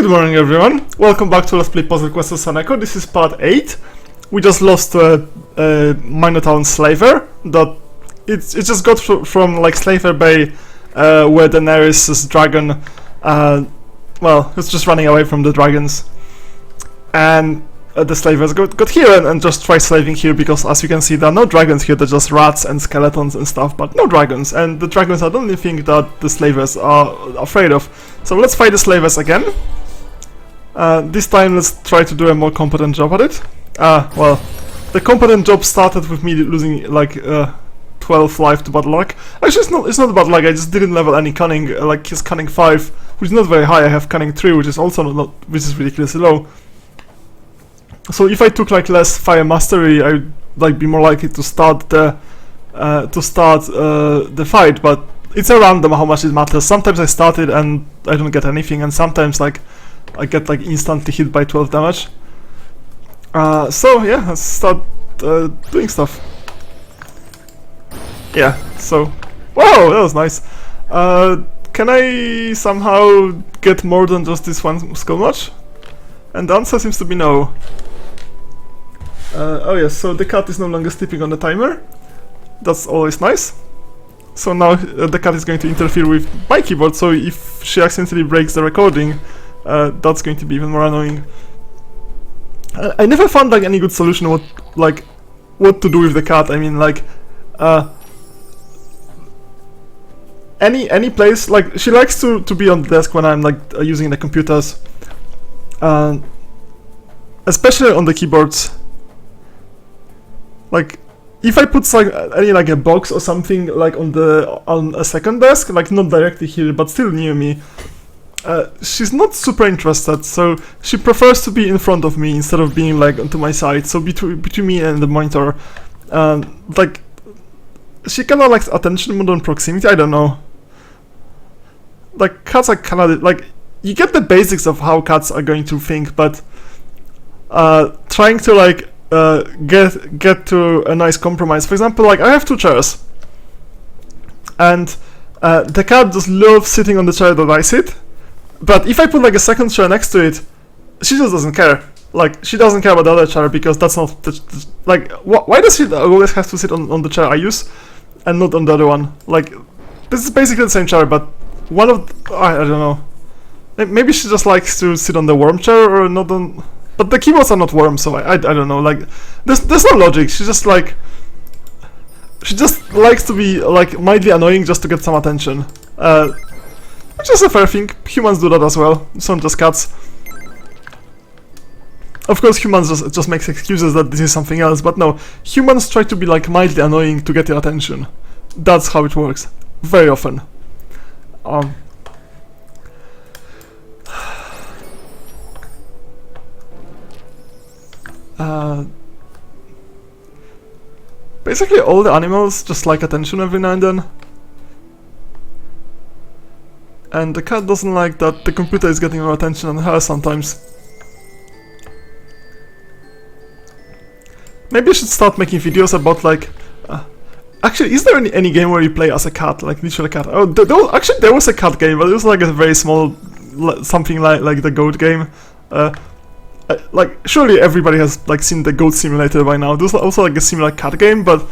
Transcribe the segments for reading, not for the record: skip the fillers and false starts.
Good morning, everyone. Welcome back to Let's Play Puzzle Quest of Saneko. This is part 8. We just lost to a minor town slaver. That it just got from like Slaver Bay, where Daenerys' dragon, well, it's just running away from the dragons, and the slavers got here and just tried slaving here because, as you can see, there are no dragons here. They're just rats and skeletons and stuff, but no dragons. And the dragons are the only thing that the slavers are afraid of. So let's fight the slavers again. This time let's try to do a more competent job at it. Well, the competent job started with me losing like 12 life to bad luck. Actually, it's not bad luck. I just didn't level any cunning. Like his cunning 5, which is not very high. I have cunning 3, which is also which is ridiculously low. So if I took like less fire mastery, I'd like be more likely to start the fight. But it's a random how much it matters. Sometimes I start it and I don't get anything, and sometimes like I get like instantly hit by 12 damage. So yeah, let's start doing stuff. Yeah. So, wow, that was nice. Can I somehow get more than just this one skull match? And the answer seems to be no. Oh yes, so the cat is no longer sleeping on the timer. That's always nice. So now the cat is going to interfere with my keyboard, so if she accidentally breaks the recording, that's going to be even more annoying. I never found like any good solution what to do with the cat. I mean, like any place, like she likes to be on the desk when I'm like using the computers, especially on the keyboards. Like if I put like like a box or something like on a second desk, like not directly here but still near me, she's not super interested. So she prefers to be in front of me instead of being like onto my side. So between me and the monitor, like she kinda likes attention more than proximity. I don't know. Like cats are kinda like, you get the basics of how cats are going to think, but trying to like get to a nice compromise. For example, like I have 2 chairs, and the cat just loves sitting on the chair that I sit. But if I put like a second chair next to it, she just doesn't care. Like she doesn't care about the other chair because that's not like why does she always have to sit on the chair I use and not on the other one? Like this is basically the same chair, but one of I don't know. Maybe she just likes to sit on the warm chair or not on. But the keyboards are not warm, so I don't know. Like there's no logic. She just likes to be like mildly annoying just to get some attention. Which is a fair thing. Humans do that as well. It's not just cats. Of course, humans just make excuses that this is something else, but no. Humans try to be like mildly annoying to get your attention. That's how it works. Very often. Basically all the animals just like attention every now and then. And the cat doesn't like that the computer is getting more attention than her sometimes. Maybe I should start making videos about like... actually, is there any game where you play as a cat, like literally a cat? Oh, there was a cat game, but it was like a very small, something like the goat game. Like surely everybody has like seen the Goat Simulator by now. There's also like a similar cat game, but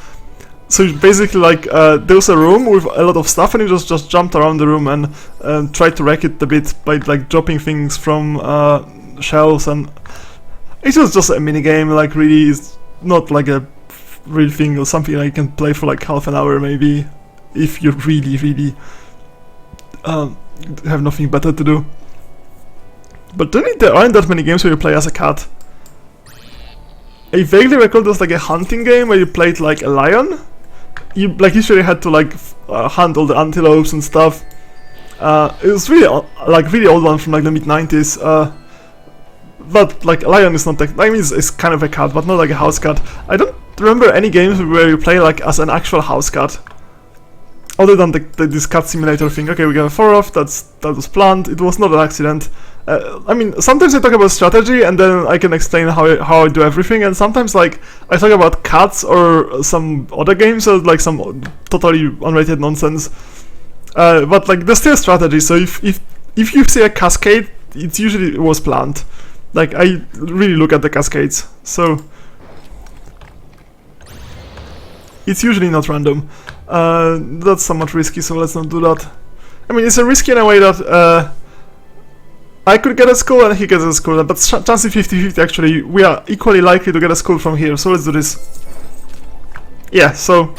so basically like there was a room with a lot of stuff, and you just jumped around the room and tried to wreck it a bit by like dropping things from shelves, and it was just a mini game. Like really, it's not like a real thing or something like you can play for like half an hour maybe if you really have nothing better to do. But really, there aren't that many games where you play as a cat. I vaguely recall there was like a hunting game where you played like a lion. You like usually had to like hunt all the antelopes and stuff. It was really really old one from like the mid-90s. But like a lion is not like, I mean it's kind of a cat, but not like a house cat. I don't remember any games where you play like as an actual house cat. Other than this cat simulator thing. Okay, we got a 4-off, that was planned, it was not an accident. I mean, sometimes I talk about strategy and then I can explain how I do everything, and sometimes like I talk about cats or some other games or like some totally unrated nonsense. But like there's still strategy, so if you see a cascade it usually was planned. Like, I really look at the cascades, so it's usually not random. That's somewhat risky, so let's not do that. I mean, it's a risky in a way that I could get a skull and he gets a skull, but chance is 50-50 actually. We are equally likely to get a skull from here, so let's do this. Yeah, so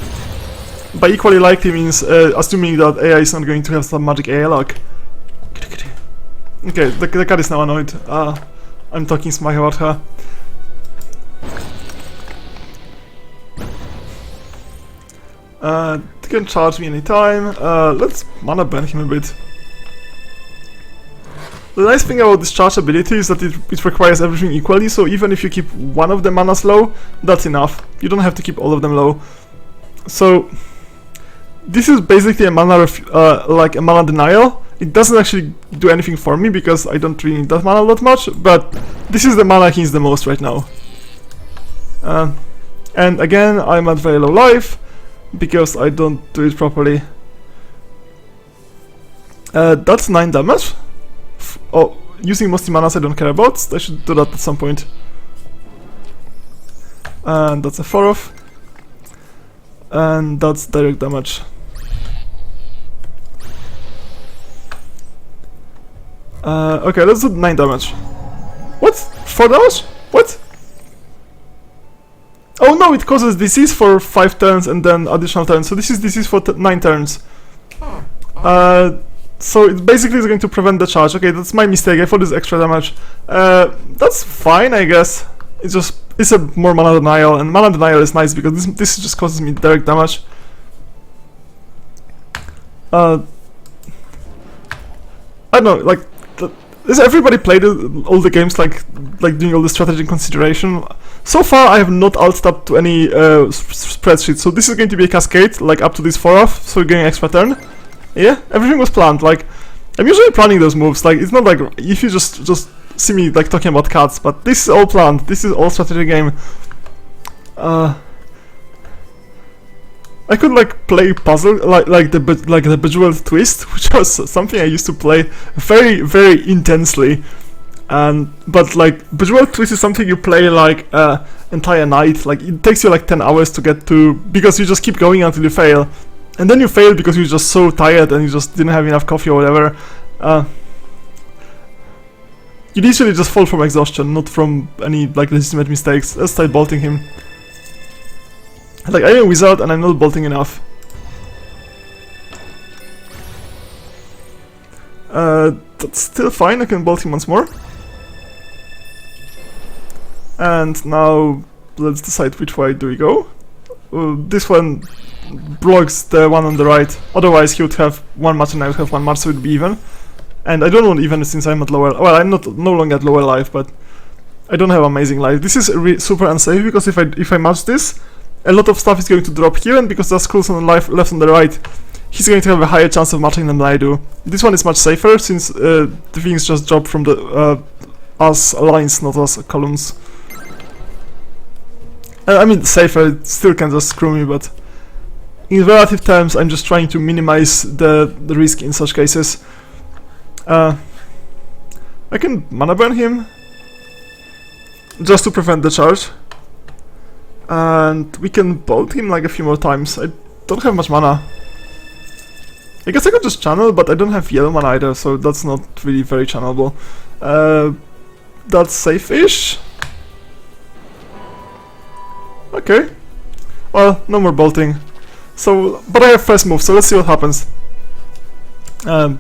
by equally likely means assuming that AI is not going to have some magic AI luck. Okay, the cat is now annoyed. I'm talking smack about her. They can charge me anytime. Let's mana burn him a bit. The nice thing about this charge ability is that it requires everything equally, so even if you keep one of the manas low, that's enough. You don't have to keep all of them low. So this is basically a mana like a mana denial. It doesn't actually do anything for me because I don't really need that mana that much, but this is the mana he needs the most right now. And again, I'm at very low life because I don't do it properly. That's 9 damage. Oh, using mostly manas I don't care about. I should do that at some point. And that's a 4 off. And that's direct damage. Okay, let's do 9 damage. What? 4 damage? What? Oh no, it causes disease for 5 turns and then additional turns. So this is disease for 9 turns. So it basically is going to prevent the charge. Okay, that's my mistake. I thought it was extra damage. That's fine, I guess. It's a more mana denial, and mana denial is nice because this just causes me direct damage. I don't know, like, has everybody played all the games like doing all the strategy consideration? So far, I have not alted up to any spreadsheet. So this is going to be a cascade, like up to this 4 off. So we're getting extra turn. Yeah, everything was planned. Like, I'm usually planning those moves. Like, it's not like if you just see me like talking about cards, but this is all planned. This is all strategy game. I could like play puzzle like the Bejeweled Twist, which was something I used to play very very intensely. But like Bejeweled Twist is something you play like entire night. Like it takes you like 10 hours to get to, because you just keep going until you fail. And then you fail because you're just so tired and you just didn't have enough coffee or whatever. You literally just fall from exhaustion, not from any like legitimate mistakes. Let's start bolting him. Like, I'm a wizard and I'm not bolting enough. That's still fine, I can bolt him once more. And now let's decide which way do we go. This one blocks the one on the right, otherwise he would have one match and I would have one match, so it would be even. And I don't want even since I'm at lower, well, I'm no longer at lower life, but I don't have amazing life. This is super unsafe because if I match this, a lot of stuff is going to drop here, and because there's skulls on the left and the right, he's going to have a higher chance of matching them than I do. This one is much safer since the things just drop from the as lines, not as columns. I mean safer, it still can just screw me, but in relative terms I'm just trying to minimize the risk in such cases. I can mana burn him just to prevent the charge. And we can bolt him like a few more times. I don't have much mana. I guess I could just channel, but I don't have yellow mana either, so that's not really very channelable. That's safe-ish. Okay. Well, no more bolting. So, but I have first move, so let's see what happens.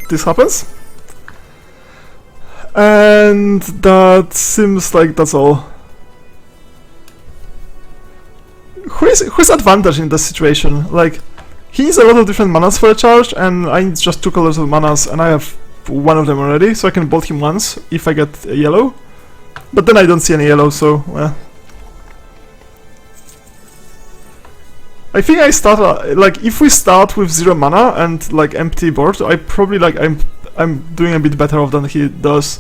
This happens. And that seems like that's all. Who's advantage in this situation? Like, he needs a lot of different manas for a charge, and I need just 2 colors of manas, and I have one of them already, so I can bolt him once if I get a yellow. But then I don't see any yellow, so well. I think I start like if we start with 0 mana and like empty board, I probably like I'm doing a bit better off than he does.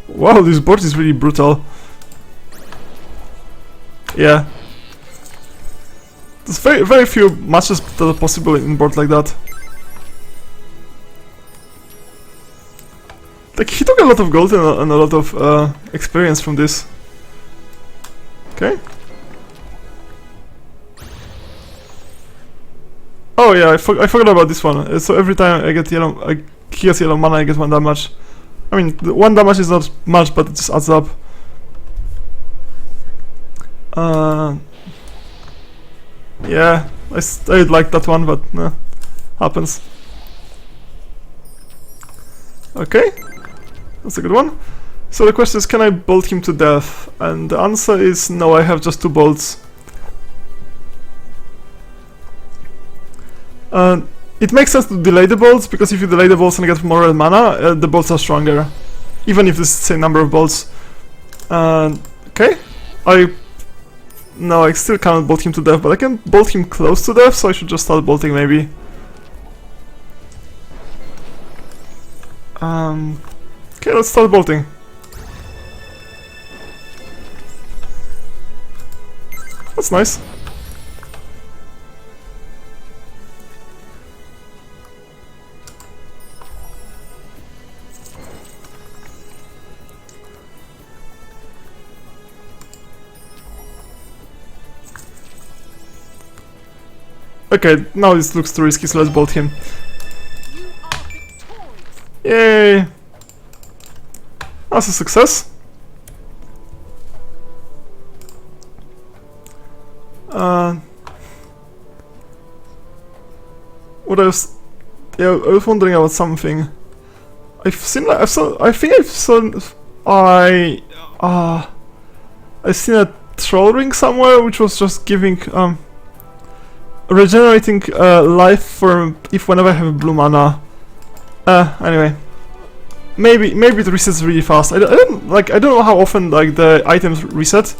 Wow, this board is really brutal. Yeah. There's very few matches that are possible in board like that. Like, he took a lot of gold and a lot of experience from this. Okay. Oh yeah, I forgot about this one. So every time I get yellow, he gets yellow mana, I get 1 damage. I mean, the 1 damage is not much, but it just adds up. Yeah, I like that one, but nah, happens. Okay, that's a good one. So the question is, can I bolt him to death? And the answer is no, I have just 2 bolts. It makes sense to delay the bolts, because if you delay the bolts and get more red mana, the bolts are stronger. Even if it's the same number of bolts. Okay, no, I still cannot bolt him to death, but I can bolt him close to death, so I should just start bolting maybe. Okay, let's start bolting. That's nice. Okay, now this looks too risky, so let's bolt him. Yay! That's a success. What else? Yeah, I was wondering about something. I've seen a troll ring somewhere, which was just giving regenerating life for whenever I have blue mana. Anyway, maybe it resets really fast. I don't know how often like the items reset.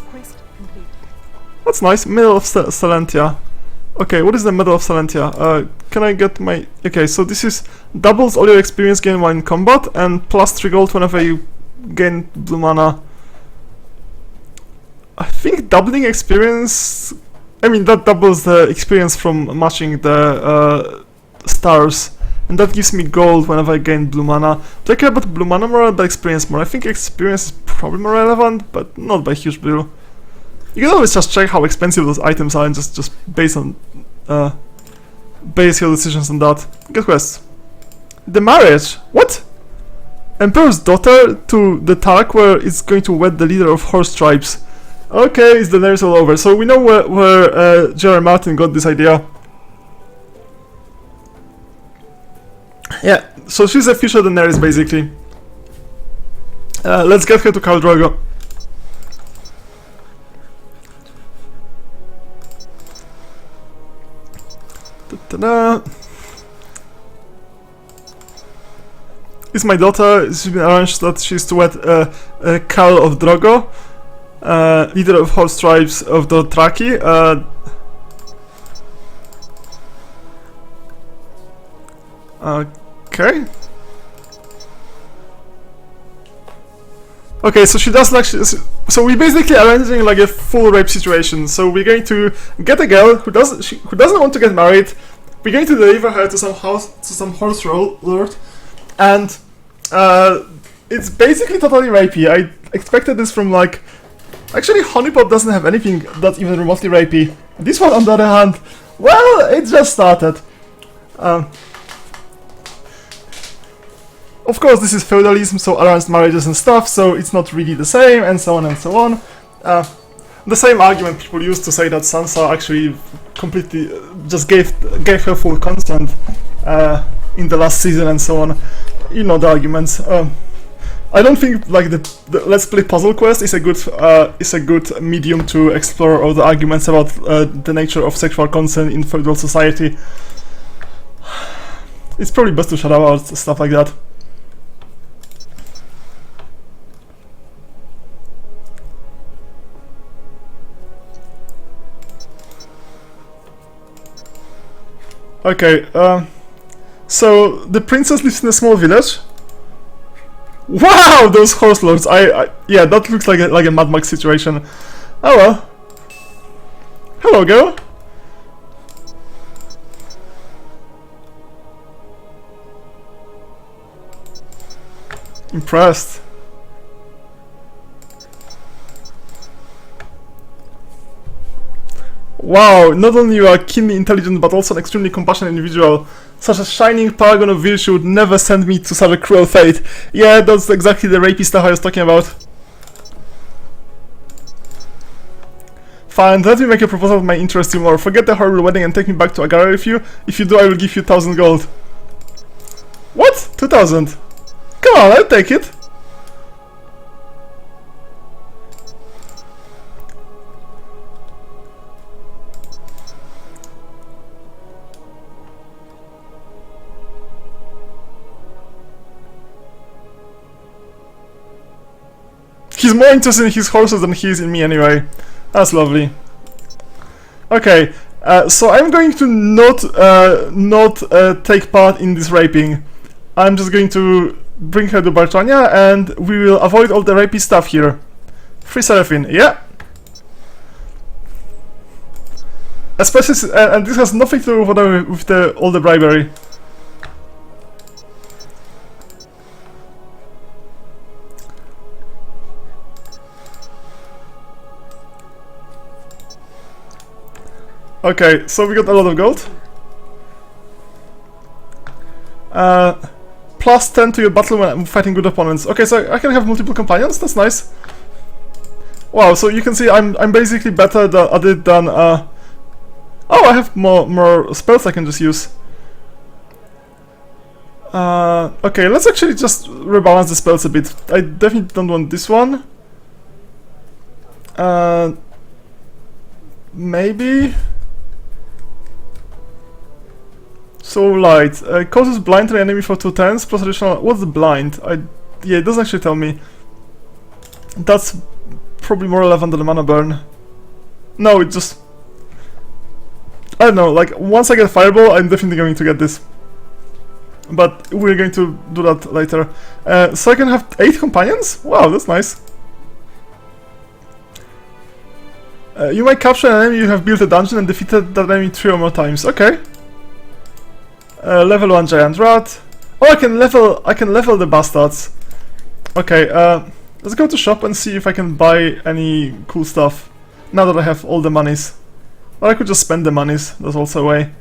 That's nice. Medal of Salentia. Okay, what is the Medal of Salentia? Can I get my... Okay, so this is doubles all your experience gain while in combat and plus 3 gold whenever you gain blue mana. I think doubling experience... I mean, that doubles the experience from matching the stars. And that gives me gold whenever I gain blue mana. Do I care about blue mana more or the experience more? I think experience is probably more relevant, but not by a huge deal. You can always just check how expensive those items are and just base your decisions on that. Get quest. The marriage? What? Emperor's daughter to the Tarquer is going to wed the leader of horse tribes. Okay, it's the Daenerys all over. So we know where J.R. Martin got this idea. Yeah, so she's a future Daenerys basically. Let's get her to Khal Drogo. Ta-da. It's my daughter. It's been arranged that she's to wed Khal of Drogo, leader of horse tribes of the Dothraki. Okay. Okay, so she does like... So we basically arranging like a full rape situation. So we're going to get a girl who doesn't want to get married. We're going to deliver her to some horse lord, and it's basically totally rapey. I expected this from like... Actually, Honeypot doesn't have anything that's even remotely rapey. This one, on the other hand, well, it just started. Of course, this is feudalism, so arranged marriages and stuff, so it's not really the same, and so on and so on. The same argument people used to say that Sansa actually completely just gave her full consent in the last season and so on. You know the arguments. I don't think like the Let's Play puzzle quest is a good medium to explore all the arguments about the nature of sexual consent in feudal society. It's probably best to shut up about stuff like that. Okay, so the princess lives in a small village. Wow, those horse lords! Yeah, that looks like a Mad Max situation. Oh well. Hello, girl. Impressed. Wow, not only you are keenly intelligent but also an extremely compassionate individual. Such a shining paragon of virtue would never send me to such a cruel fate. Yeah, that's exactly the rapey stuff I was talking about. Fine, let me make a proposal that might interest you more. Forget the horrible wedding and take me back to Agara with you. If you do, I will give you 1,000 gold. What? 2,000? Come on, I'll take it. He's more interested in his horses than he is in me anyway. That's lovely. Okay, so I'm going to not take part in this raping. I'm just going to bring her to Bartwania and we will avoid all the rapey stuff here. Free Seraphine, yeah. Especially, and this has nothing to do with all the bribery. Okay, so we got a lot of gold. Plus 10 to your battle when I'm fighting good opponents. Okay, so I can have multiple companions, that's nice. Wow, so you can see I'm basically better at it than oh, I have more spells I can just use. Okay, let's actually just rebalance the spells a bit. I definitely don't want this one. Maybe. So light causes blind to the enemy for 2 turns plus additional. What's the blind? Yeah, it doesn't actually tell me. That's probably more relevant than the mana burn. No, it just. I don't know. Like once I get fireball, I'm definitely going to get this. But we're going to do that later. So I can have 8 companions. Wow, that's nice. You might capture an enemy you have built a dungeon and defeated that enemy 3 or more times. Okay. Level 1 giant rat. Oh, I can level the bastards. Okay, let's go to shop and see if I can buy any cool stuff. Now that I have all the monies. Or I could just spend the monies, that's also a way.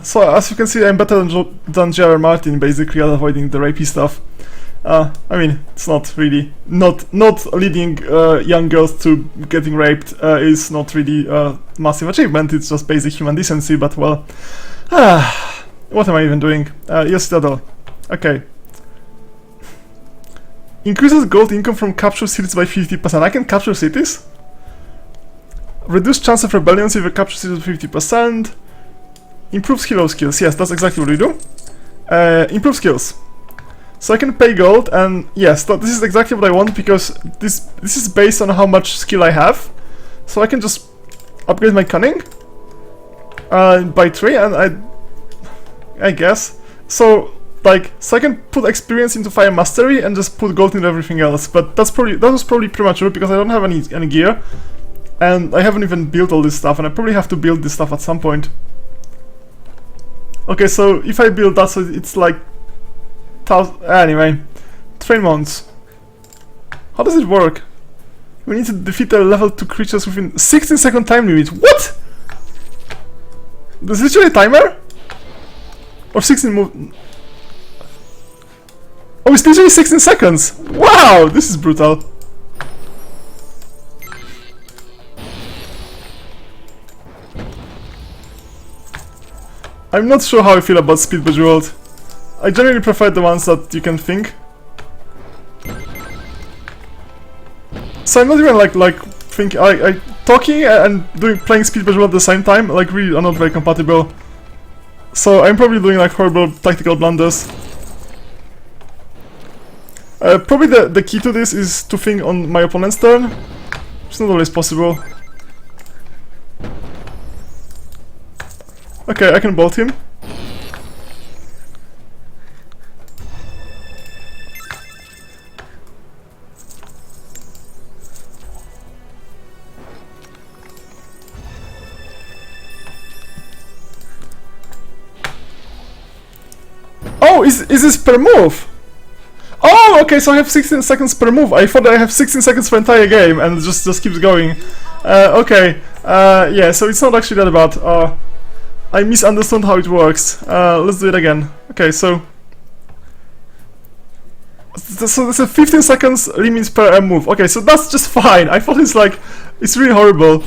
So as you can see, I'm better than J.R. Martin basically at avoiding the rapey stuff. I mean, it's not really not leading young girls to getting raped is not really a massive achievement. It's just basic human decency. But well, what am I even doing? Yes, Citadel. Okay. Increases gold income from captured cities by 50%. I can capture cities. Reduce chance of rebellions if you capture cities by 50%. Improves hero skills. Yes, that's exactly what we do. Improve skills. So I can pay gold, and yes, this is exactly what I want because this is based on how much skill I have. So I can just upgrade my cunning by 3, and I guess so. Like, so I can put experience into fire mastery and just put gold into everything else. But that was probably premature because I don't have any gear, and I haven't even built all this stuff, and I probably have to build this stuff at some point. Okay, so if I build that, so it's like anyway, train mounts. How does it work? We need to defeat a level 2 creatures within 16-second time limit. What? There's literally a timer? Or 16 move? Oh, it's literally 16 seconds! Wow, this is brutal. I'm not sure how I feel about Speed Bejeweled. I generally prefer the ones that you can think. So I'm not even like thinking, talking and playing Speed Bejeweled at the same time, like really are not very compatible. So I'm probably doing like horrible tactical blunders. Probably the key to this is to think on my opponent's turn. It's not always possible. Okay, I can bolt him. Oh, is this per move? Oh, okay, so I have 16 seconds per move. I thought I have 16 seconds for entire game, and it just keeps going. Okay, yeah, so it's not actually that bad. I misunderstood how it works. Let's do it again. Okay, so there's a 15 seconds limit per move. Okay, so that's just fine. I thought it's really horrible.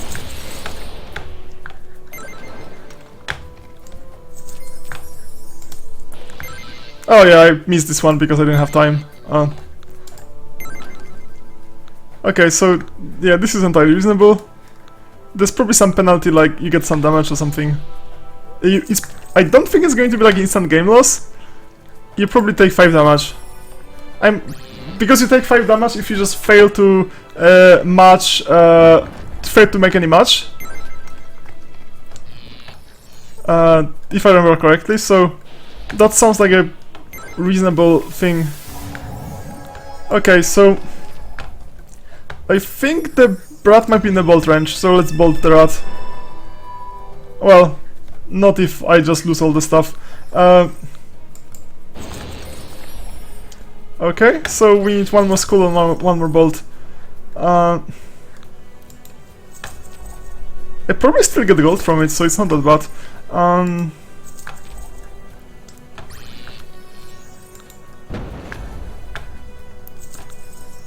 Oh yeah, I missed this one because I didn't have time. Okay, so yeah, this is entirely reasonable. There's probably some penalty, like you get some damage or something. I don't think it's going to be like instant game loss. You probably take 5 damage. Because you take 5 damage if you just fail to fail to make any match. If I remember correctly, so that sounds like a reasonable thing. Okay, so I think the rat might be in the bolt range, so let's bolt the rat. Well, not if I just lose all the stuff. Okay, so we need one more skull and one more bolt. I probably still get gold from it, so it's not that bad.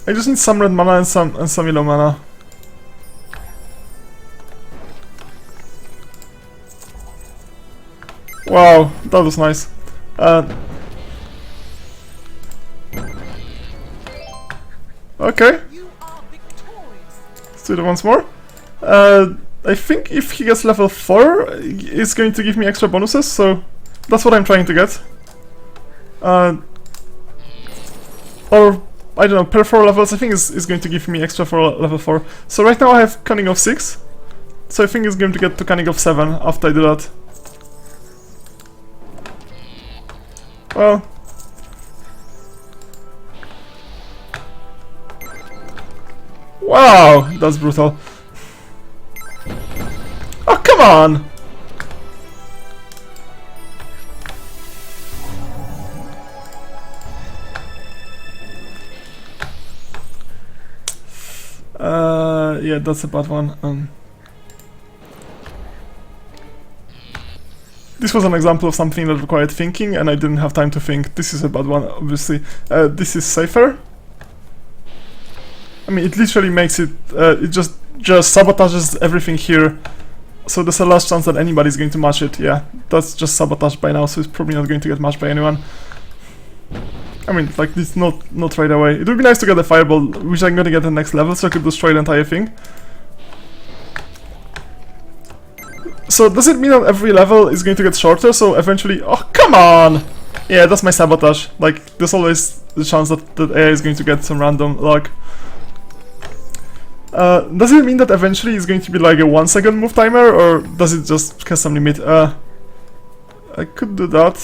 I just need some red mana and some yellow mana. Wow, that was nice. Okay. Let's do it once more. I think if he gets level 4, it's going to give me extra bonuses, so that's what I'm trying to get. Or I don't know, per 4 levels, I think is going to give me extra for level 4. So right now I have Cunning of 6, so I think it's going to get to Cunning of 7 after I do that. Well, wow, that's brutal. Oh, come on! Yeah, that's a bad one. This was an example of something that required thinking, and I didn't have time to think. This is a bad one, obviously. This is safer. I mean, it literally makes it... it just sabotages everything here. So there's a less chance that anybody's going to match it. Yeah, that's just sabotaged by now, so it's probably not going to get matched by anyone. I mean, like, it's not right away. It would be nice to get a fireball, which I'm gonna get the next level, so I could destroy the entire thing. So does it mean that every level is going to get shorter, so eventually... Oh, come on! Yeah, that's my sabotage. Like, there's always the chance that the AI is going to get some random luck. Does it mean that eventually it's going to be like a 1 second move timer, or does it just have some limit? I could do that.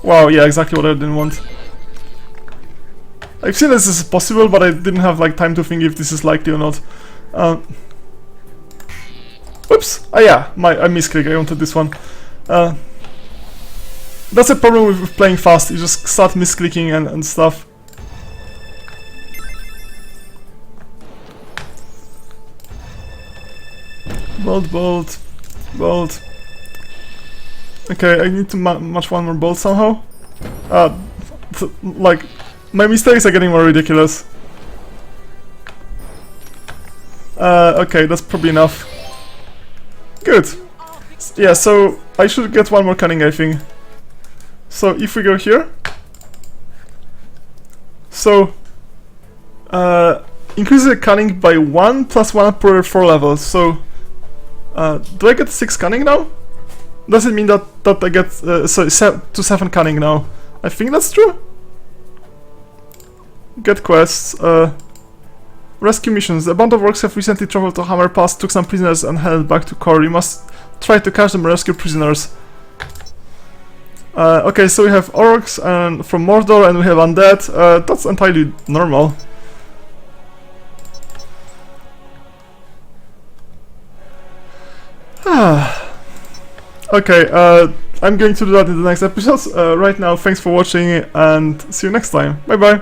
Wow, yeah, exactly what I didn't want. I've seen this is possible, but I didn't have like time to think if this is likely or not. Oops! Ah yeah, I misclicked, I wanted this one. That's a problem with playing fast, you just start misclicking and stuff. Bolt, bolt, bolt. Okay, I need to match one more bolt somehow. Like, my mistakes are getting more ridiculous. Okay, that's probably enough. Good. Yeah, so I should get one more cunning, I think. So if we go here, so increase the cunning by 1 plus 1 per 4 levels. So do I get 6 cunning now? Does it mean that I get to 7 cunning now? I think that's true. Get quests. Rescue missions. A band of orcs have recently traveled to Hammer Pass, took some prisoners and headed back to Core. You must try to catch them and rescue prisoners. Okay, so we have orcs and from Mordor, and we have undead. That's entirely normal. Okay, I'm going to do that in the next episodes. Right now, thanks for watching and see you next time. Bye bye.